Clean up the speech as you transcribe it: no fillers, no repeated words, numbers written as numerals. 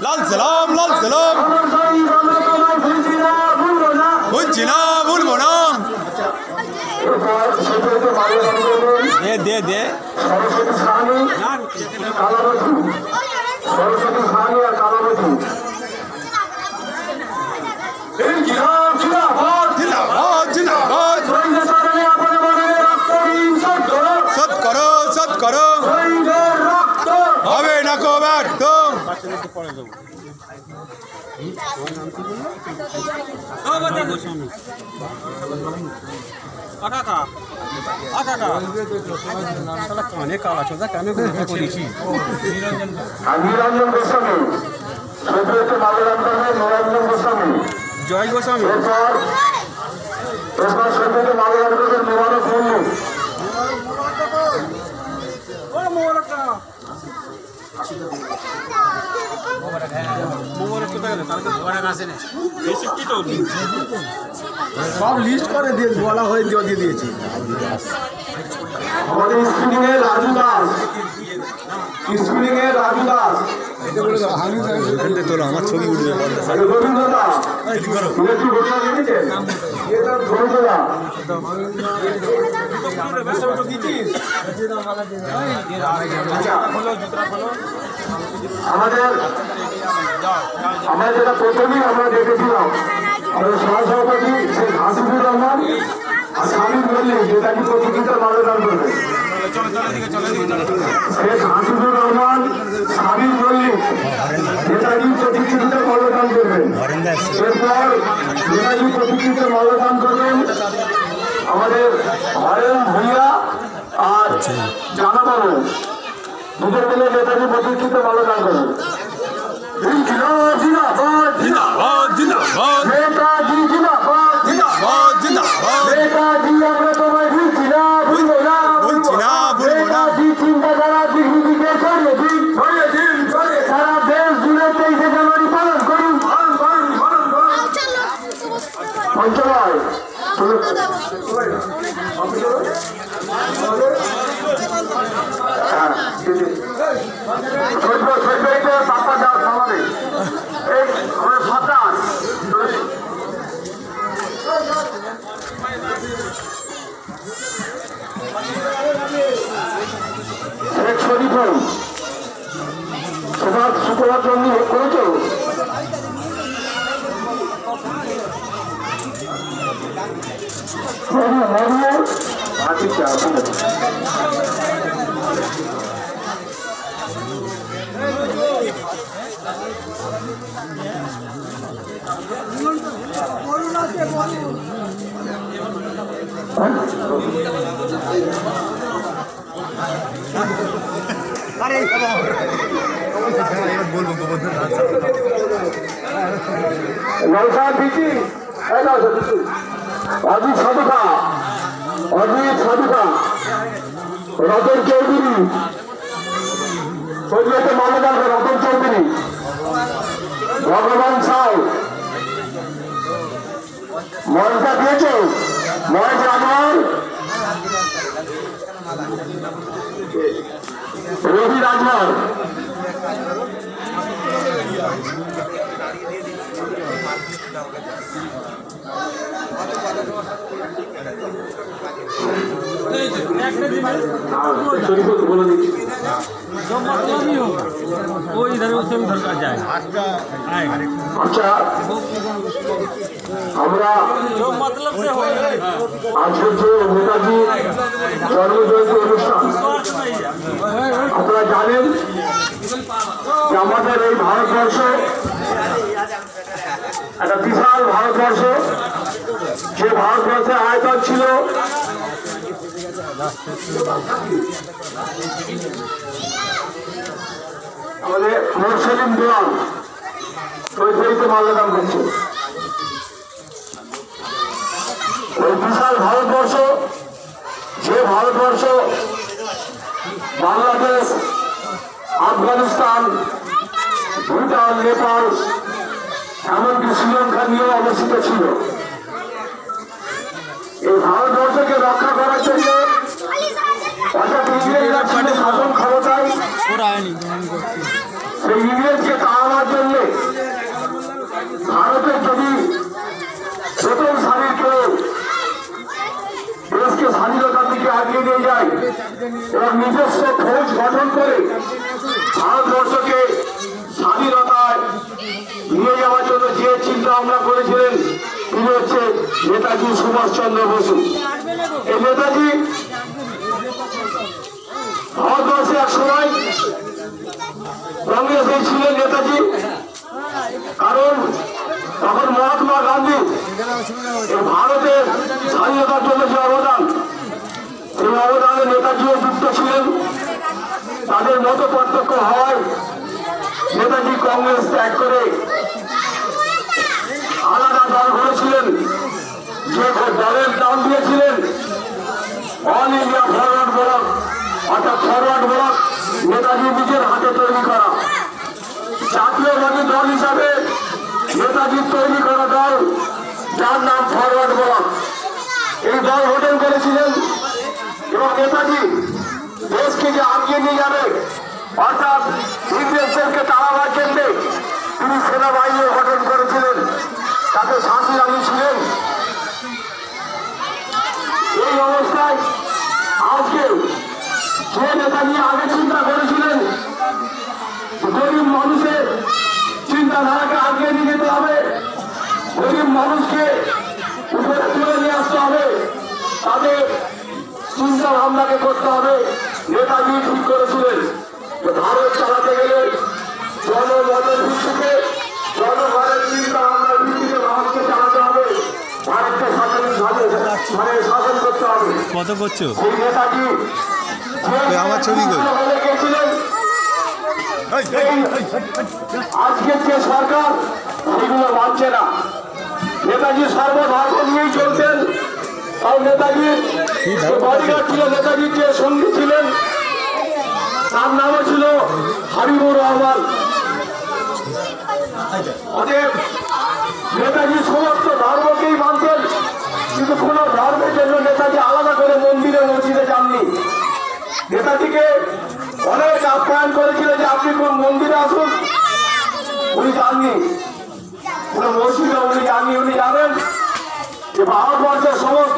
লাল সালাম বুঝছি না ভুলবো না দে সৎ করো হবে না কো ব্যর্থ কানে কালা চোদা কানে করেছি নিরঞ্জন গোস্বামী নিরঞ্জন গোস্বামী জয় গোস্বামী এরপর সন্ধ্যে মালদান করবেন মোবারক মল্লিক সব লিস্ট করে দিয়ে বলা হয়ে দিয়ে দিয়েছি আমাদের স্পিনিং এর রাজু দাস তোলো আমার ছবি উঠবে গোবিন্দ দাস আমরা যেটা প্রথমেই আমরা দেখেছিলাম আমাদের সহসভাপতি সেই হাসিবুর রহমান আর স্বামী বললেন যেটা কি প্রতিযোগিতা মালদান করবে শেখ হাসিবুর রহমান স্বামী বললেন নেতাজি প্রতিযোগিতা মালদান করবেন এরপর নেতাজি প্রতিযোগিতা মালদান করবেন আমাদের হরেন ভূঁইয়া আর জানাবাবু দুজন মিলে নেতাজি প্রতিযোগিতা মালদান করবেন নেতাজি নেতাজি আমরা তোমায় ভুলছি না ভুলবো না নেতাজি চিন্তাধারা দিকে ছড়িয়ে দিন সারা দেশ জুড়ে 23শে জানুয়ারি পালন করুন পঞ্চময় পাপা যাওয়ার সমাবে এই আমার সন্তান শেখ শরীফ সমাজ শুক্রবার জন্য করেছ অজিত সাধুকা রতন চৌধুরী মালদার রতন চৌধুরী ভগবান সাউ ময়টা দিয়েছ ময় জানোয়ার রবি রাজমার বলে দিচ্ছি আচ্ছা আমরা আজকে যে নেতাজি জন্মজয়ন্তী অনুষ্ঠান আপনারা জানেন যে আমাদের এই ভারতবর্ষ একটা বিশাল ভারতবর্ষ যে ভারতবর্ষের আয়তন ছিল আমাদের মুসলিম দেওয়াল তৈরিতে মাল্যদান করছে ওই বিশাল ভারতবর্ষ যে ভারতবর্ষ বাংলাদেশ আফগানিস্তান ভুটান নেপাল এমনকি শ্রীলঙ্কা নিয়েও অবস্থিত ছিল এই ভারতবর্ষকে রক্ষা করার জন্য অর্থাৎ ইংরেজরা ছিল শাসন ক্ষমতায় সেই ইংরেজকে তাড়ানোর জন্য এবং নিজস্ব ফৌজ গঠন করে ভারতবর্ষকে স্বাধীনতায় নিয়ে যাওয়ার জন্য যে চিন্তা ভাবনা করেছিলেন তিনি হচ্ছে নেতাজি সুভাষচন্দ্র বসু। এই নেতাজি ভারতবর্ষে এক সময় কংগ্রেসে ছিলেন নেতাজি, কারণ তখন মহাত্মা গান্ধী ভারতের স্বাধীনতার জন্য যে অবদান, সেই অবদানে নেতাজিও যুক্ত ছিলেন। তাদের মত পার্থক্য হয় নেতাজি কংগ্রেস ত্যাগ করে আলাদা দল করেছিলেন, যে দলের নাম দিয়েছিলেন অল ইন্ডিয়া ফরওয়ার্ড ব্লক, অর্থাৎ ফরওয়ার্ড ব্লক নেতাজি নিজের হাতে তৈরি করা। জাতীয়বাদী দল হিসাবে নেতাজির তৈরি করা দল, যার নাম ফরওয়ার্ড ব্লক, এই দল গঠন করেছিলেন। এবং নেতাজি দেশকে যে আগিয়ে নিয়ে যাবে, অর্থাৎ ইংরেজদেরকে তাড়াবার জন্যে তিনি সেনাবাহিনী গঠন করেছিলেন, তাতে ঝাঁসি রানী ছিলেন। এই অবস্থায় আজকে যে নেতাজি আগে চিন্তা করেছিলেন গরিব মানুষের চিন্তাধারাকে আগিয়ে নিয়ে যেতে হবে, গরিব মানুষকে উপরে তুলে নিয়ে আসতে হবে, তাদের চিন্তা ভাবনাকে করতে হবে। নেতাজি ঠিক করেছিলেন যে ভারত চালাতে গেলে জনমতের ভিত্তিতে, জনগণের চিন্তা ভাবনার ভিত্তিতে ভারতকে চালাতে হবে, ভারতকে শাসন করতে হবে। কত করছো? সেই নেতাজি আমার ছবি কই? গেছিলেন। আজকের যে সরকার সেগুলো মানছে না। নেতাজি সর্বধর্ম নিয়েই চলতেন। আর নেতাজির বডিগার্ড ছিল, নেতাজির যে সঙ্গী ছিলেন তার নামও ছিল হাবিবুর রহমান। অতএব নেতাজি সমস্ত ধর্মকেই মানতেন, কিন্তু কোন ধর্মের জন্য নেতাজি আলাদা করে মন্দিরে মসজিদে যাননি। নেতাজিকে অনেক আপ্যায়ন করেছিল যে আপনি কোন মন্দিরে আসুন, উনি যাননি, কোন মসজিদে উনি যাননি। উনি জানেন যে ভারতবর্ষের সমস্ত